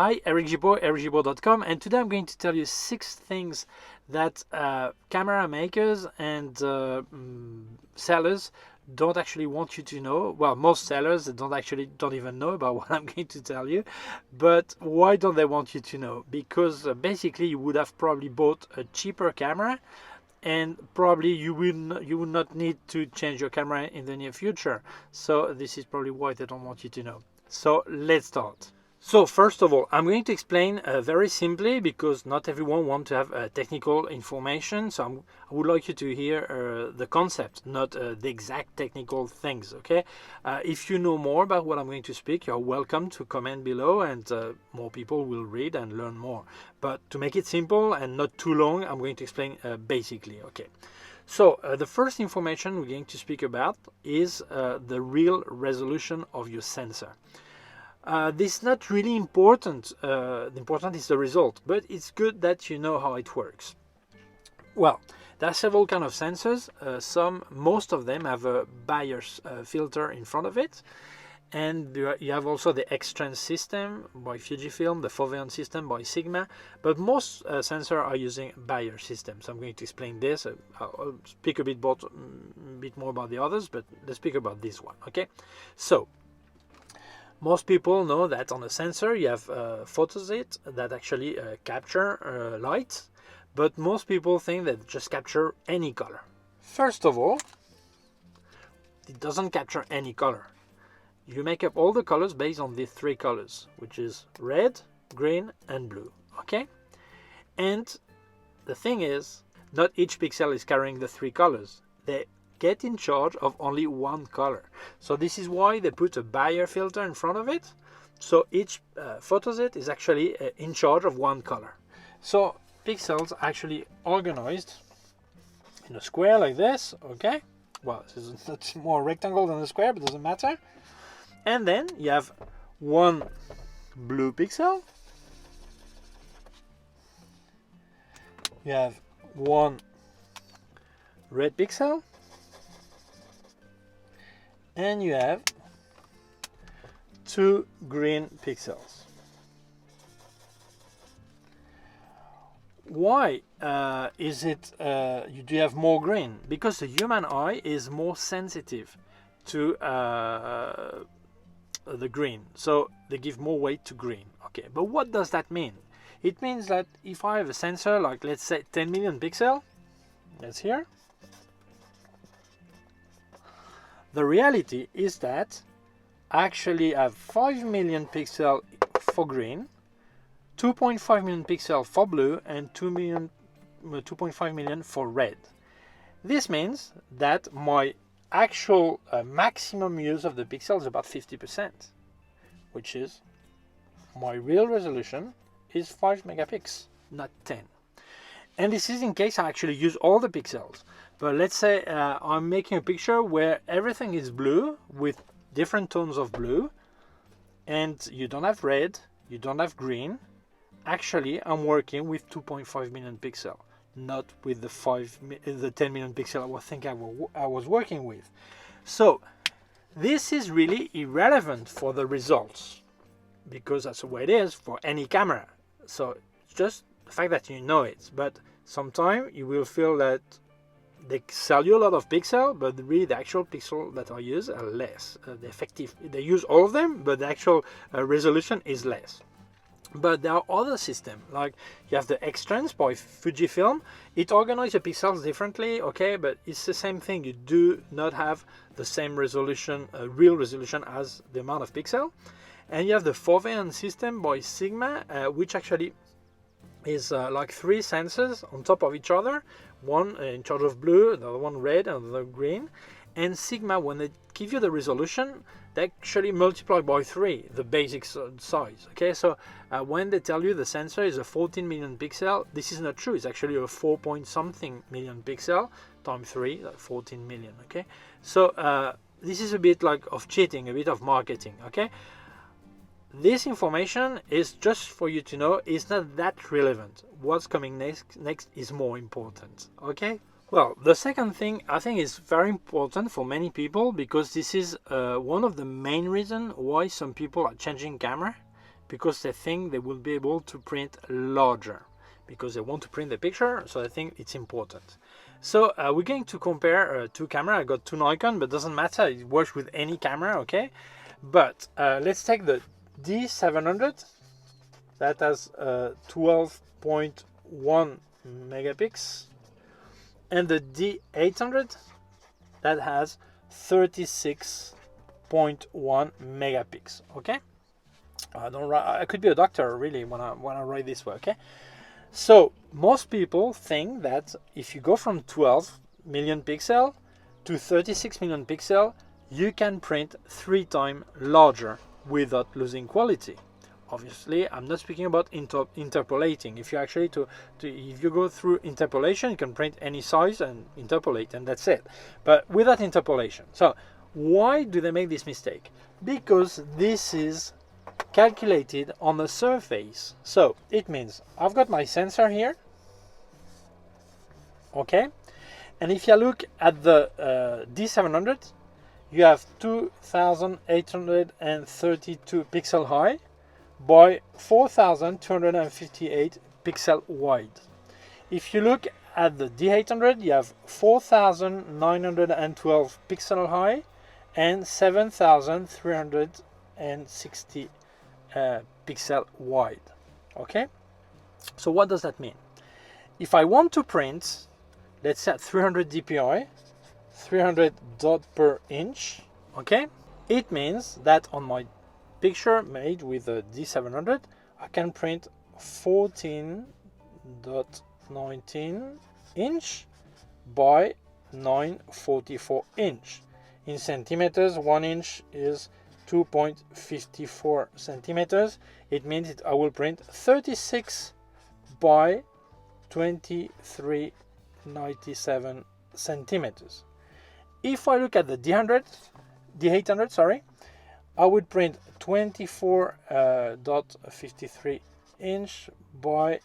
Hi, Eric Gibaud, ericgibaud.com, and today I'm going to tell you 6 things that camera makers and sellers don't actually want you to know. Well, most sellers don't even know about what I'm going to tell you. But why don't they want you to know? Because basically you would have probably bought a cheaper camera, and probably you would not need to change your camera in the near future. So this is probably why they don't want you to know. So let's start. So first of all, I'm going to explain very simply, because not everyone wants to have technical information. So I would like you to hear the concept, not the exact technical things, okay? If you know more about what I'm going to speak, you're welcome to comment below, and more people will read and learn more. But to make it simple and not too long, I'm going to explain basically, okay? So the first information we're going to speak about is the real resolution of your sensor. This is not really important. The important is the result, but it's good that you know how it works. Well, there are several kinds of sensors. Most of them have a Bayer's filter in front of it, and you have also the X-Trans system by Fujifilm, the Foveon system by Sigma, but most sensors are using Bayer systems. So I'm going to explain this. I'll speak a bit more about the others, but let's speak about this one, okay? So most people know that on a sensor you have photoset that actually capture light, but most people think that just capture any color. First of all, it doesn't capture any color. You make up all the colors based on these 3 colors, which is red, green, and blue, okay? And the thing is, not each pixel is carrying the 3 colors. They get in charge of only 1 color. So this is why they put a Bayer filter in front of it. So each photoset is actually in charge of 1 color. So pixels are actually organized in a square like this, okay? Well, it's more rectangle than a square, but it doesn't matter. And then you have 1 blue pixel. You have 1 red pixel. And you have 2 green pixels. Why is it you do have more green? Because the human eye is more sensitive to the green, so they give more weight to green. Okay, but what does that mean? It means that if I have a sensor like, let's say, 10 million pixels, that's here. The reality is that I actually have 5 million pixels for green, 2.5 million pixels for blue, and 2.5 million for red. This means that my actual maximum use of the pixel is about 50%, which is my real resolution is 5 megapixels, not 10. And this is in case I actually use all the pixels. But let's say I'm making a picture where everything is blue with different tones of blue, and you don't have red, you don't have green. Actually, I'm working with 2.5 million pixels, not with the 10 million pixels I was working with. So this is really irrelevant for the results, because that's the way it is for any camera. So it's just the fact that you know it. But sometimes you will feel that they sell you a lot of pixels, but really the actual pixels that are used are less. They use all of them, but the actual resolution is less. But there are other systems, like you have the X-Trans by Fujifilm. It organizes the pixels differently, okay, but it's the same thing. You do not have the same resolution, real resolution, as the amount of pixel. And you have the Foveon system by Sigma, which actually is like 3 sensors on top of each other, one in charge of blue, another one red, and another green. And Sigma, when they give you the resolution, they actually multiply by 3 the basic size. Okay, so when they tell you the sensor is a 14 million pixel, this is not true. It's actually a 4 point something million pixel times 3, like 14 million. Okay, so this is a bit like of cheating, a bit of marketing. Okay. This information is just for you to know. It's not that relevant. What's coming next is more important, okay? Well, the second thing I think is very important for many people, because this is one of the main reasons why some people are changing camera, because they think they will be able to print larger, because they want to print the picture, so I think it's important. So we're going to compare two cameras. I got two Nikon, but doesn't matter, it works with any camera, okay? But let's take the D700 that has 12.1 megapixels and the D800 that has 36.1 megapixels, okay? I could be a doctor really when I write this way, okay? So most people think that if you go from 12 million pixel to 36 million pixel, you can print 3 times larger without losing quality. Obviously, I'm not speaking about interpolating. If you actually if you go through interpolation, you can print any size and interpolate, and that's it. But without interpolation. So why do they make this mistake? Because this is calculated on the surface. So it means I've got my sensor here, okay, and if you look at the D700, you have 2832 pixel high by 4258 pixel wide. If you look at the D800, you have 4912 pixel high and 7360 pixel wide, okay? So what does that mean? If I want to print, let's say 300 dpi, 300 dot per inch, okay, it means that on my picture made with the D700, I can print 14.19 inch by 944 inch. In centimeters, 1 inch is 2.54 centimeters. It means I will print 36 by 2397 centimeters. If I look at the D800, sorry, I would print 24.53 inch by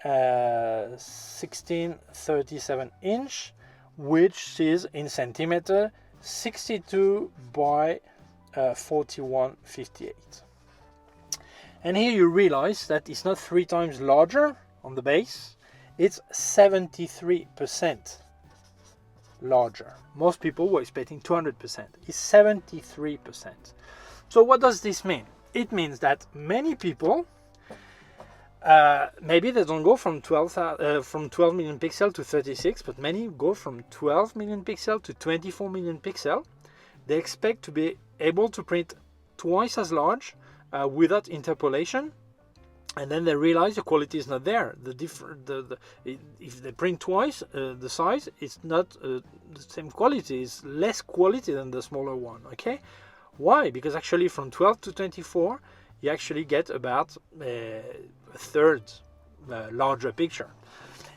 1637 inch, which is in centimeter 62 by 4158. And here you realize that it's not 3 times larger on the base, it's 73% larger. Most people were expecting 200%. It's 73%. So what does this mean? It means that many people, maybe they don't go from 12 million pixel to 36, but many go from 12 million pixel to 24 million pixel. They expect to be able to print twice as large without interpolation, and then they realize the quality is not there. If they print twice the size, it's not the same quality. It's less quality than the smaller one. Okay, why? Because actually from 12 to 24, you actually get about a third larger picture.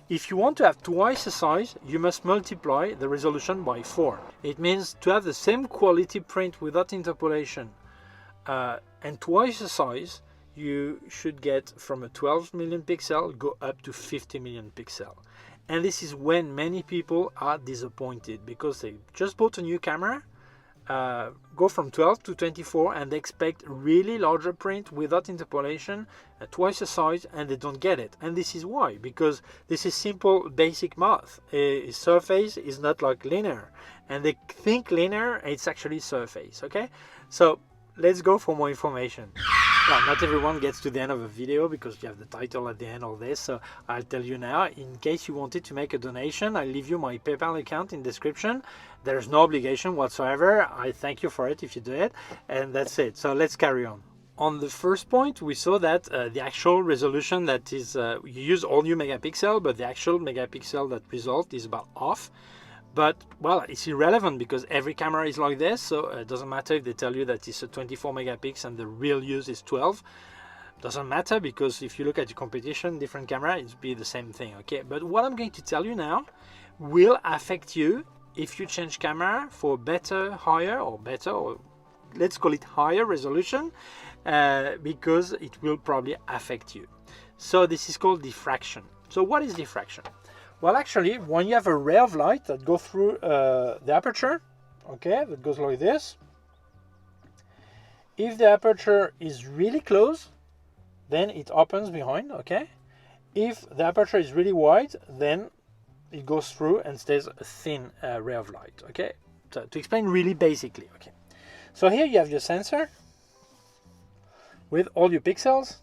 If you want to have twice the size, you must multiply the resolution by 4. It means to have the same quality print without interpolation and twice the size, you should get from a 12 million pixel go up to 50 million pixel. And this is when many people are disappointed because they just bought a new camera, go from 12 to 24, and they expect really larger print without interpolation, twice the size, and they don't get it. And this is why, because this is simple basic math. A surface is not like linear, and they think linear, it's actually surface. Okay, so let's go for more information. Well, not everyone gets to the end of a video because you have the title at the end of this, so I'll tell you now. In case you wanted to make a donation, I'll leave you my PayPal account in description. There's no obligation whatsoever. I thank you for it if you do it, and that's it. So let's carry on. On the first point, we saw that the actual resolution that is, you use all new megapixel, but the actual megapixel that result is about half. But, well, it's irrelevant because every camera is like this, so it doesn't matter if they tell you that it's a 24 megapixel and the real use is 12. Doesn't matter because if you look at the competition, different camera, it'll be the same thing, okay? But what I'm going to tell you now will affect you if you change camera for better, higher, or better, or let's call it higher resolution, because it will probably affect you. So this is called diffraction. So what is diffraction? Well, actually, when you have a ray of light that goes through the aperture, okay, that goes like this, if the aperture is really close, then it opens behind, okay? If the aperture is really wide, then it goes through and stays a thin ray of light, okay? So to explain really basically, okay? So here you have your sensor with all your pixels.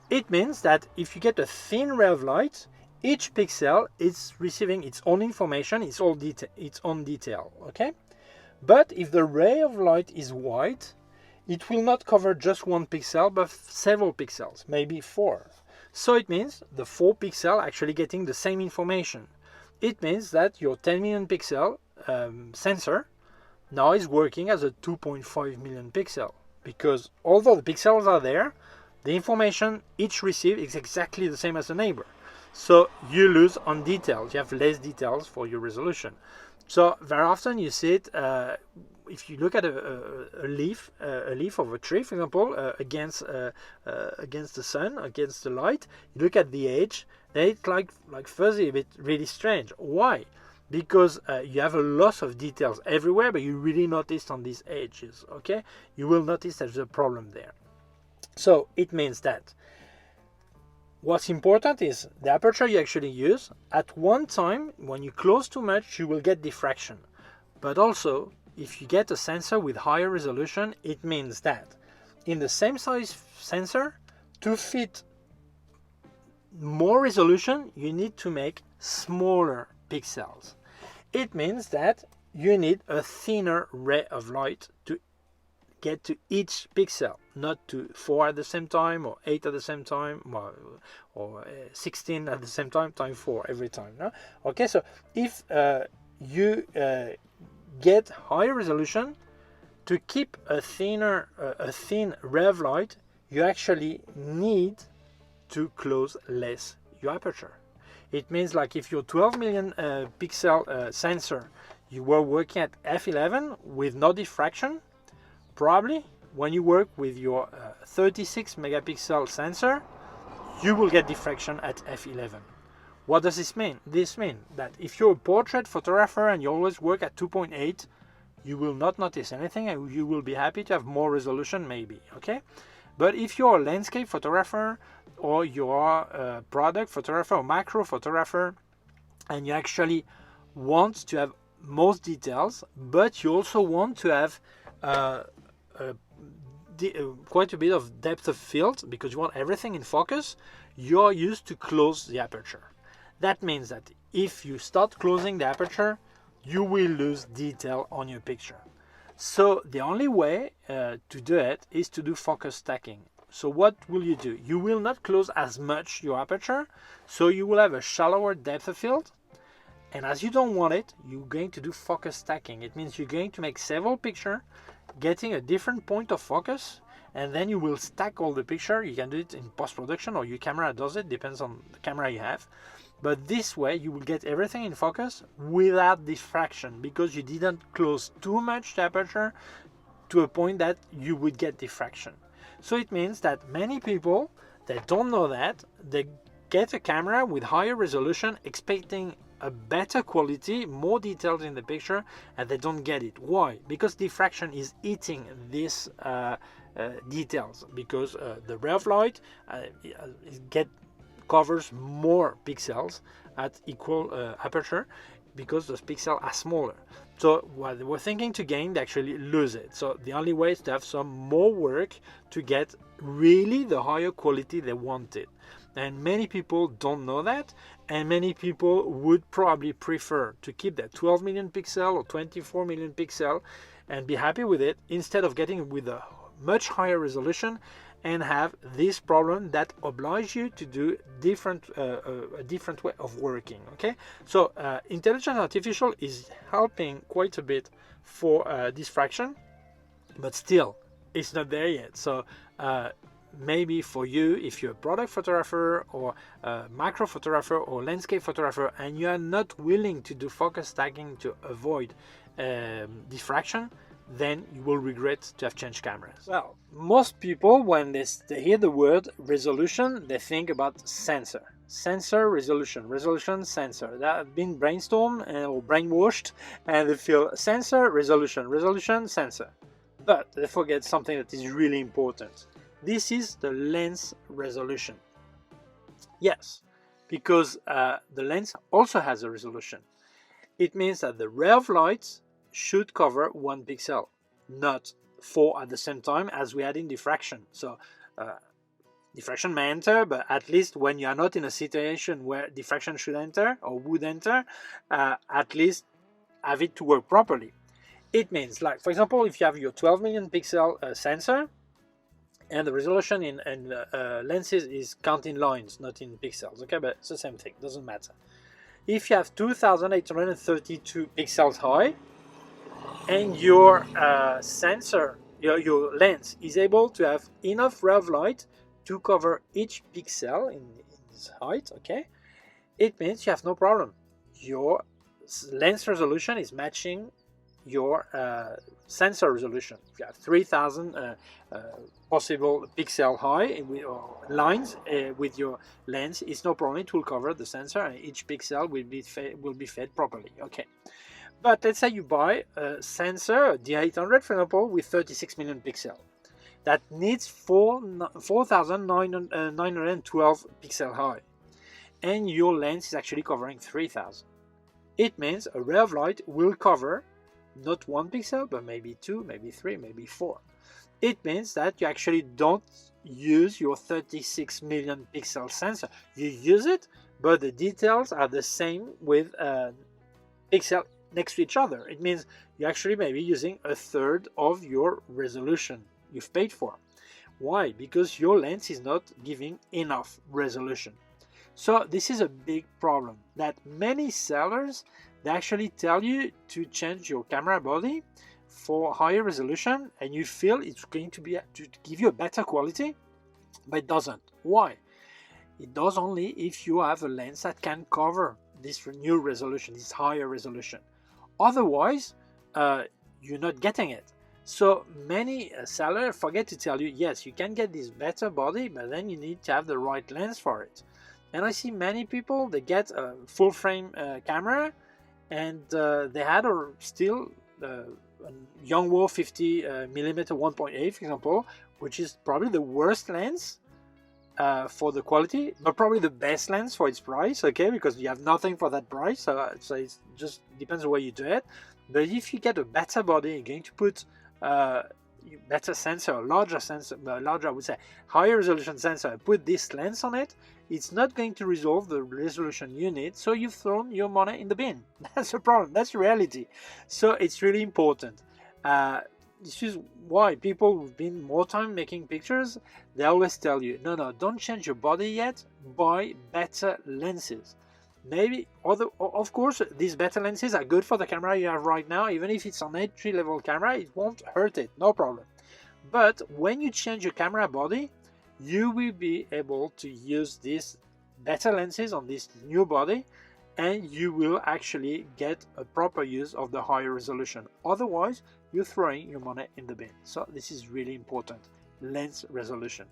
It means that if you get a thin ray of light, each pixel is receiving its own information, its own detail, okay? But if the ray of light is wide, it will not cover just one pixel, but several pixels, maybe 4. So it means the 4 pixels actually getting the same information. It means that your 10 million pixel sensor now is working as a 2.5 million pixel, because although the pixels are there, the information each receive is exactly the same as the neighbor. So you lose on details. You have less details for your resolution. So very often you see it if you look at a leaf of a tree, for example, against the sun, against the light. You look at the edge. Then it's like fuzzy, a bit really strange. Why? Because you have a loss of details everywhere, but you really notice on these edges. Okay, you will notice there's a problem there. So it means that what's important is the aperture you actually use. At one time, when you close too much, you will get diffraction. But also, if you get a sensor with higher resolution, it means that in the same size sensor, to fit more resolution, you need to make smaller pixels. It means that you need a thinner ray of light to get to each pixel, not to 4 at the same time, or 8 at the same time, or 16 at the same time, times 4 every time. No? Okay, so if you get higher resolution, to keep a thin ray of light, you actually need to close less your aperture. It means like if your 12 million pixel sensor, you were working at f11 with no diffraction, probably when you work with your 36 megapixel sensor, you will get diffraction at f11. What does this mean? This means that if you're a portrait photographer and you always work at 2.8, you will not notice anything and you will be happy to have more resolution maybe, okay? But if you're a landscape photographer or you're a product photographer or macro photographer and you actually want to have most details, but you also want to have quite a bit of depth of field because you want everything in focus, you're used to close the aperture. That means that if you start closing the aperture, you will lose detail on your picture. So the only way to do it is to do focus stacking. So what will you do? You will not close as much your aperture, so you will have a shallower depth of field. And as you don't want it, you're going to do focus stacking. It means you're going to make several pictures, getting a different point of focus, and then you will stack all the picture. You can do it in post-production or your camera does it, depends on the camera you have. But this way you will get everything in focus without diffraction because you didn't close too much the aperture to a point that you would get diffraction. So it means that many people, they don't know that, they get a camera with higher resolution expecting a better quality, more details in the picture, and they don't get it. Why? Because diffraction is eating these details, because the ray of light covers more pixels at equal aperture because those pixels are smaller. So what they were thinking to gain, they actually lose it. So the only way is to have some more work to get really the higher quality they wanted. And many people don't know that, and many people would probably prefer to keep that 12 million pixel or 24 million pixel and be happy with it instead of getting with a much higher resolution and have this problem that oblige you to do a different way of working. Okay, so intelligence artificial is helping quite a bit for diffraction, but still it's not there yet. So maybe for you, if you're a product photographer or a macro photographer or landscape photographer and you are not willing to do focus stacking to avoid diffraction, then you will regret to have changed cameras. Well, most people, when they hear the word resolution, they think about sensor. Sensor, resolution, sensor. That have been brainstormed or brainwashed, and they feel sensor, resolution, sensor. But they forget something that is really important. This is the lens resolution. Yes, because the lens also has a resolution. It means that the ray of light should cover 1 pixel, not 4 at the same time as we had in diffraction. So diffraction may enter, but at least when you are not in a situation where diffraction should enter or would enter, at least have it to work properly. It means, like, for example, if you have your 12 million pixel sensor, and the resolution in lenses is counting lines, not in pixels, okay? But it's the same thing, doesn't matter. If you have 2832 pixels high, and your sensor, your lens is able to have enough ray of light to cover each pixel in its height, okay? It means you have no problem. Your lens resolution is matching your sensor resolution. If you have 3000 possible pixel high lines with your lens, it's no problem. It will cover the sensor, and each pixel will be fed properly. Okay, but let's say you buy a sensor, a D800 for example, with 36 million pixels. That needs 4912 pixel high, and your lens is actually covering 3000. It means a ray of light will cover not 1 pixel, but maybe 2, maybe 3, maybe 4. It means that you actually don't use your 36 million pixel sensor. You use it, but the details are the same with pixel next to each other. It means you actually may be using a third of your resolution you've paid for. Why? Because your lens is not giving enough resolution. So this is a big problem that many sellers, they actually tell you to change your camera body for higher resolution, and you feel it's going to give you a better quality, but it doesn't. Why? It does only if you have a lens that can cover this new resolution, this higher resolution. Otherwise, you're not getting it. So many sellers forget to tell you, yes, you can get this better body, but then you need to have the right lens for it. And I see many people, they get a full frame camera, and they had a Yongnuo 50mm 1.8, for example, which is probably the worst lens for the quality, but probably the best lens for its price, okay, because you have nothing for that price, so it just depends on where you do it. But if you get a better body, you're going to put better sensor, larger I would say, higher resolution sensor, put this lens on it, it's not going to resolve the resolution you need, so you've thrown your money in the bin. That's the problem, that's the reality. So it's really important. This is why people who've been more time making pictures, they always tell you, no, don't change your body yet, buy better lenses. Maybe, of course, these better lenses are good for the camera you have right now. Even if it's an entry-level camera, it won't hurt it, no problem. But when you change your camera body, you will be able to use these better lenses on this new body, and you will actually get a proper use of the higher resolution. Otherwise, you're throwing your money in the bin. So this is really important, lens resolution.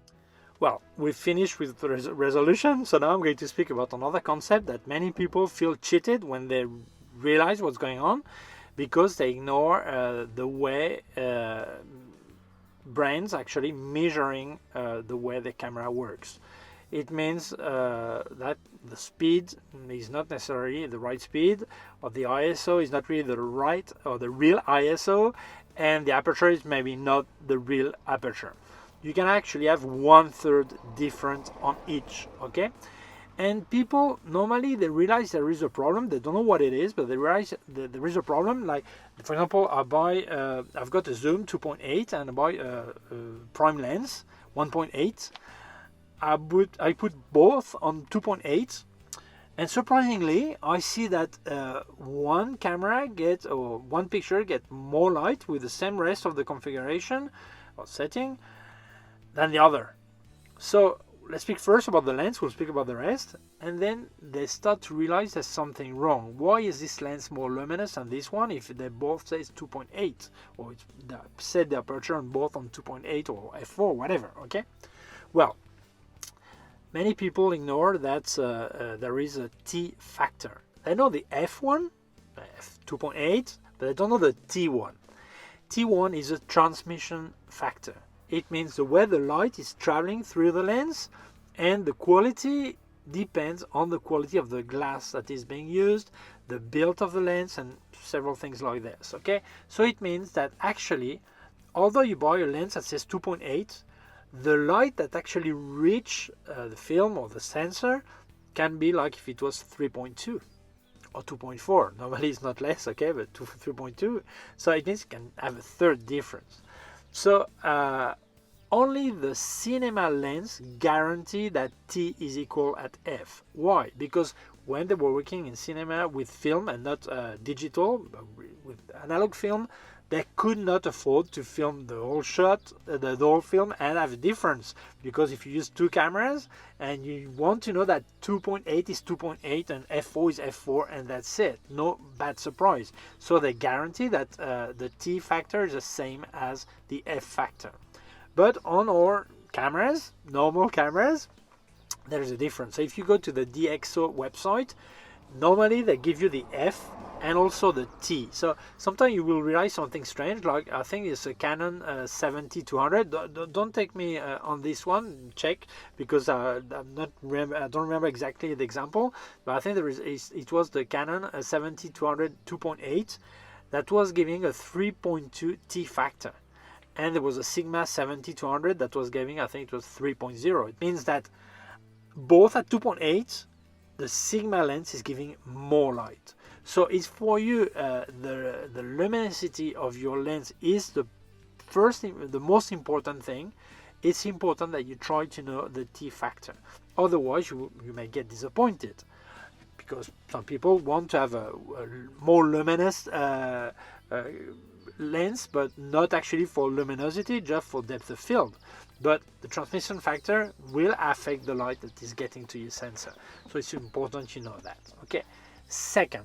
Well, we've finished with the resolution, so now I'm going to speak about another concept that many people feel cheated when they realize what's going on, because they ignore the way brands actually measuring the way the camera works. It means that the speed is not necessarily the right speed, or the ISO is not really the right or the real ISO, and the aperture is maybe not the real aperture. You can actually have 1/3 different on each, okay? And people normally, they realize there is a problem. They don't know what it is, but they realize that there is a problem. Like, for example, I've got a zoom 2.8 and I buy a prime lens 1.8. I put both on 2.8, and surprisingly, I see that one picture gets more light with the same rest of the configuration or setting than the other. So let's speak first about the lens, we'll speak about the rest, and then they start to realize there's something wrong. Why is this lens more luminous than this one if they both say it's 2.8, or they set the aperture on both on 2.8 or f4, whatever, okay? Well, many people ignore that there is a T factor. They know the f1, f2.8, but they don't know the T1. T1 is a transmission factor. It means the way the light is traveling through the lens, and the quality depends on the quality of the glass that is being used, the build of the lens, and several things like this. Okay, so it means that actually, although you buy a lens that says 2.8, the light that actually reach the film or the sensor can be like if it was 3.2 or 2.4. Normally it's not less, okay, but 3.2. So it means you can have a third difference. So only the cinema lens guarantee that T is equal at F. Why? Because when they were working in cinema with film and not digital, but with analog film, they could not afford to film the whole shot, the whole film, and have a difference. Because if you use two cameras and you want to know that 2.8 is 2.8 and f4 is f4, and that's it. No bad surprise. So they guarantee that the T factor is the same as the F factor. But on our cameras, normal cameras, there is a difference. So if you go to the DxO website, normally they give you the F and also the T. So sometimes you will realize something strange, like I think it's a Canon 70-200. Don't take me on this one, check, because I don't remember exactly the example, but I think it was the Canon 70-200 2.8 that was giving a 3.2 T factor. And there was a Sigma 70-200 that was giving, I think it was 3.0. It means that both at 2.8, the Sigma lens is giving more light. So it's for you, the luminosity of your lens is the most important thing. It's important that you try to know the T factor. Otherwise, you may get disappointed, because some people want to have a more luminous lens, but not actually for luminosity, just for depth of field. But the transmission factor will affect the light that is getting to your sensor. So it's important you know that. Okay. Second,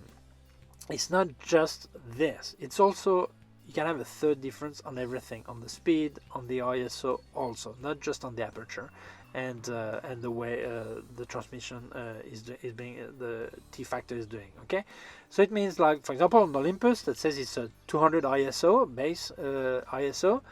it's not just this. It's also, you can have a third difference on everything, on the speed, on the ISO also, not just on the aperture, and the way the transmission is being, the T factor is doing. Okay, so it means, like for example on Olympus that says it's a 200 ISO base ISO,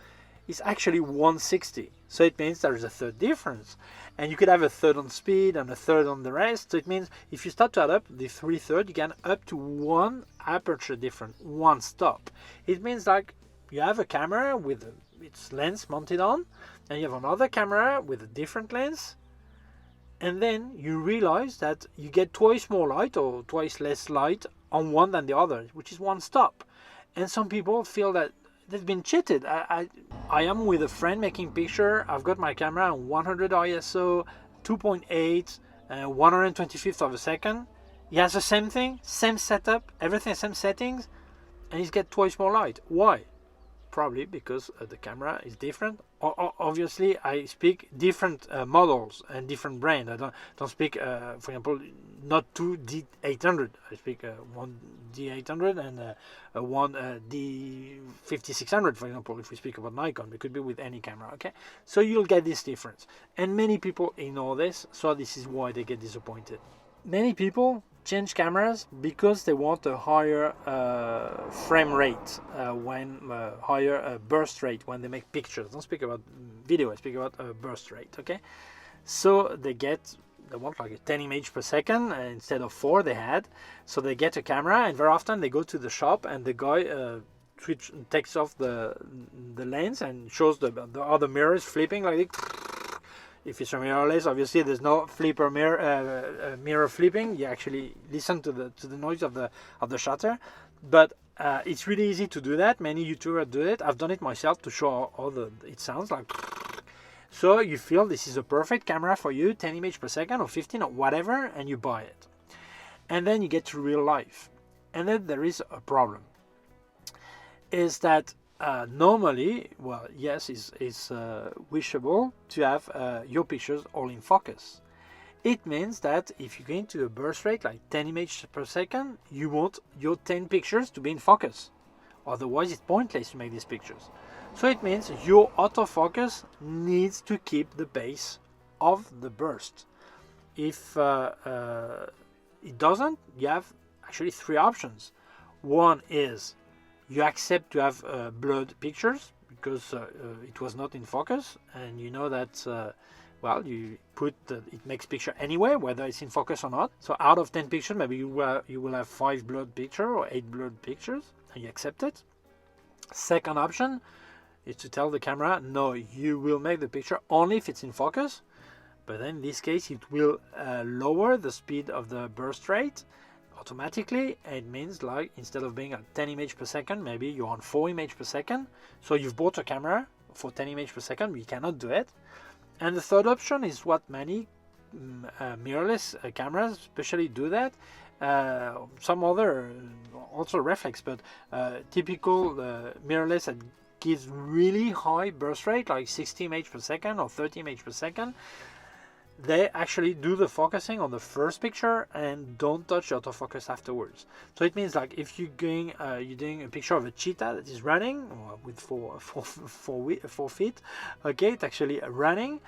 it's actually 160. So it means there is a third difference, and you could have a third on speed and a third on the rest. So it means if you start to add up the 3/3, you can up to one aperture difference, one stop. It means like you have a camera with its lens mounted on, and you have another camera with a different lens, and then you realize that you get twice more light or twice less light on one than the other, which is one stop. And some people feel that they've been cheated. I am with a friend making picture. I've got my camera on 100 ISO, 2.8, 125th of a second. He has the same thing, same setup, everything, same settings, and he's get twice more light. Why? Probably because the camera is different. Obviously, I speak different models and different brand. I don't speak, for example, not two D800. I speak one D800 and one D5600, for example. If we speak about Nikon, it could be with any camera. Okay, so you'll get this difference, and many people ignore this. So this is why they get disappointed. Many people change cameras because they want a higher frame rate, higher burst rate when they make pictures. Don't speak about video, I speak about burst rate. Okay, so they want like a 10 image per second instead of 4 they had. So they get a camera, and very often they go to the shop, and the guy takes off the lens and shows the other mirrors flipping like this. If it's a mirrorless, obviously there's no flipper mirror flipping. You actually listen to the noise of the shutter, but it's really easy to do that. Many YouTubers do it. I've done it myself to show how it sounds like. So you feel this is a perfect camera for you, 10 images per second or 15 or whatever, and you buy it. And then you get to real life, and then there is a problem. Is that normally, well, yes, it's wishable to have your pictures all in focus. It means that if you're going to a burst rate like 10 images per second, you want your 10 pictures to be in focus. Otherwise, it's pointless to make these pictures. So it means your autofocus needs to keep the pace of the burst. If it doesn't, you have actually 3 options. One is You accept to have blurred pictures because it was not in focus, and you know that well, you put it makes picture anyway, whether it's in focus or not. So out of 10 pictures, maybe you will have 5 blurred pictures or 8 blurred pictures, and you accept it. Second option is to tell the camera, no, you will make the picture only if it's in focus, but then in this case it will lower the speed of the burst rate automatically. It means like instead of being at 10 images per second, maybe you're on 4 images per second. So you've bought a camera for 10 images per second, but you cannot do it. And the third option is what many mirrorless cameras especially do that. Some other also reflex, but typical mirrorless that gives really high burst rate, like 60 images per second or 30 images per second. They actually do the focusing on the first picture and don't touch the autofocus afterwards. So it means like if you're doing a picture of a cheetah that is running with four feet, okay, it's actually running.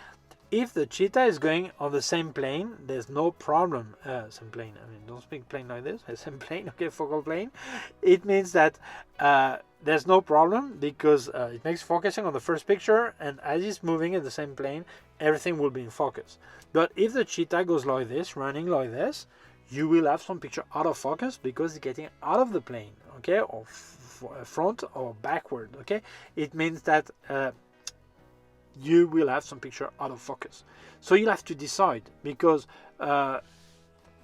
If the cheetah is going on the same plane, there's no problem. Same plane, I mean, don't speak plane like this. Same plane, okay, focal plane. It means that there's no problem because it makes focusing on the first picture, and as it's moving in the same plane, everything will be in focus. But if the cheetah goes like this, running like this, you will have some picture out of focus because it's getting out of the plane, okay, or front or backward, okay. It means that you will have some picture out of focus. So you'll have to decide, because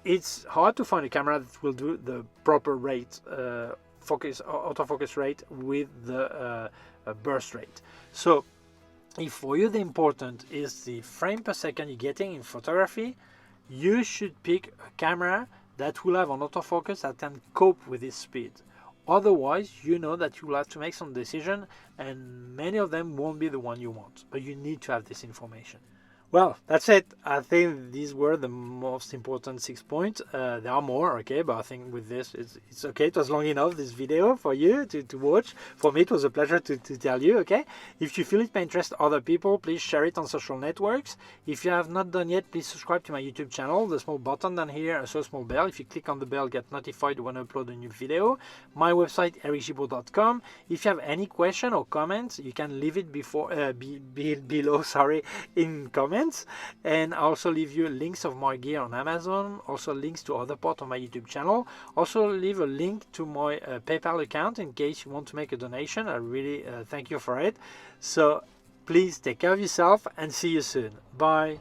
it's hard to find a camera that will do the proper rate, autofocus rate with the burst rate. So if for you the important is the frame per second you're getting in photography, you should pick a camera that will have an autofocus that can cope with this speed. Otherwise, you know that you will have to make some decision, and many of them won't be the one you want, but you need to have this information. Well, that's it. I think these were the most important 6 points. There are more, okay, but I think with this, it's okay. It was long enough, this video, for you to watch. For me, it was a pleasure to tell you, okay? If you feel it may interest other people, please share it on social networks. If you have not done yet, please subscribe to my YouTube channel. The small button down here, also a small bell. If you click on the bell, get notified when I upload a new video. My website, ericgibaud.com. If you have any question or comments, you can leave it below, sorry, in comments. And I also leave you links of my gear on Amazon, also links to other parts of my YouTube channel. Also leave a link to my PayPal account in case you want to make a donation. I really thank you for it. So please take care of yourself and see you soon. Bye.